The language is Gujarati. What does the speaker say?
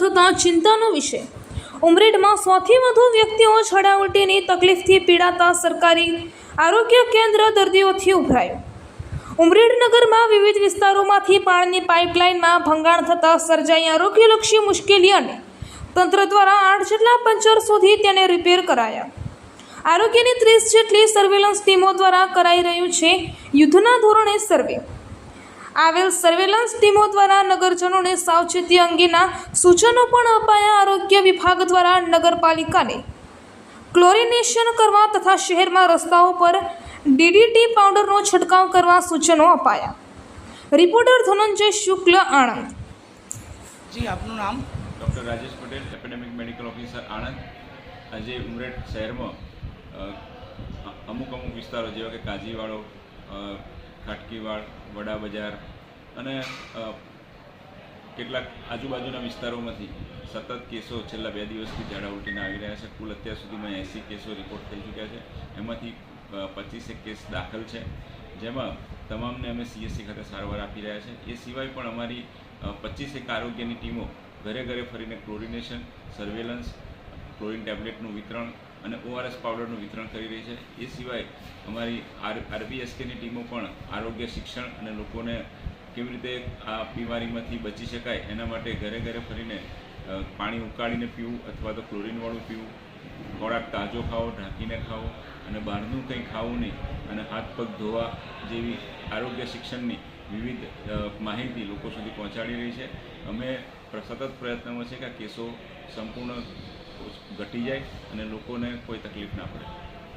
થતાં ચિંતાનો વિષય। ઉમરેઠમાં સૌથી વધુ વ્યક્તિઓ ઝાડા ઉલટીની તકલીફથી પીડાતા સરકારી આરોગ્ય કેન્દ્ર દર્દીઓથી ઉભરાયું। ઉમરેઠ નગરમાં વિવિધ વિસ્તારોમાંથી પાણીની પાઇપલાઇનમાં ભંગાણ થતાં સર્જાઈ આરોગ્યલક્ષી મુશ્કેલી અને તંત્ર દ્વારા 8 જેટલા પંચર શોધી તેને રિપેર કરાયા। આરોગ્યની 30 જેટલી સર્વેલન્સ ટીમો દ્વારા કરાઈ રહ્યું છે યુદ્ધના ધોરણે સર્વે। આવેલ સર્વેલન્સ ટીમો દ્વારા નગરજનોને સાવચેતી અંગેના સૂચનો પણ અપાયા। આરોગ્ય વિભાગ દ્વારા નગરપાલિકાને ક્લોરિનેશન કરવા તથા શહેરમાં રસ્તાઓ પર ડીડીટી પાવડરનો છંટકાવ કરવા સૂચનો અપાયા। રિપોર્ટર ધનંજય શુક્લ, આણંદ। જી, આપનું નામ? Doctor Rajesh Patel, epidemic medical officer, Anand. આજે ઉમરેઠ શહેરમાં અમુક વિસ્તારો જેવા કે કાજીવાડો, ખાટકીવાડ, વડા બજાર અને કેટલાક આજુબાજુના વિસ્તારોમાંથી સતત કેસો છેલ્લા 2 દિવસથી ઝાડા ઉલટીના આવી રહ્યા છે। કુલ અત્યાર સુધીમાં 80 કેસો રિપોર્ટ થઈ ચૂક્યા છે। એમાંથી 25 કેસ દાખલ છે, જેમાં તમામને અમે CSC ખાતે સારવાર આપી રહ્યા છે। એ સિવાય પણ અમારી 25 આરોગ્યની ટીમો ઘરે ઘરે ફરીને ક્લોરિનેશન, સર્વેલન્સ, ક્લોરિન ટેબ્લેટનું વિતરણ અને ORS પાવડરનું વિતરણ કરી રહી છે। એ સિવાય અમારી RBSKની ટીમો પણ આરોગ્ય શિક્ષણ અને લોકોને કેવી રીતે આ બીમારીમાંથી બચી શકાય એના માટે ઘરે ઘરે ફરીને પાણી ઉકાળીને પીવું અથવા તો ક્લોરિનવાળું પીવું, ખોરાક તાજો ખાવો, ઢાંકીને ખાવો અને બહારનું કંઈ ખાવું નહીં અને હાથ પગ ધોવા જેવી આરોગ્ય શિક્ષણની વિવિધ માહિતી લોકો સુધી પહોંચાડી રહી છે। અમે સતત પ્રયત્નમાં છે કે આ કેસો સંપૂર્ણ ઘટી જાય અને લોકોને કોઈ તકલીફ ના પડે।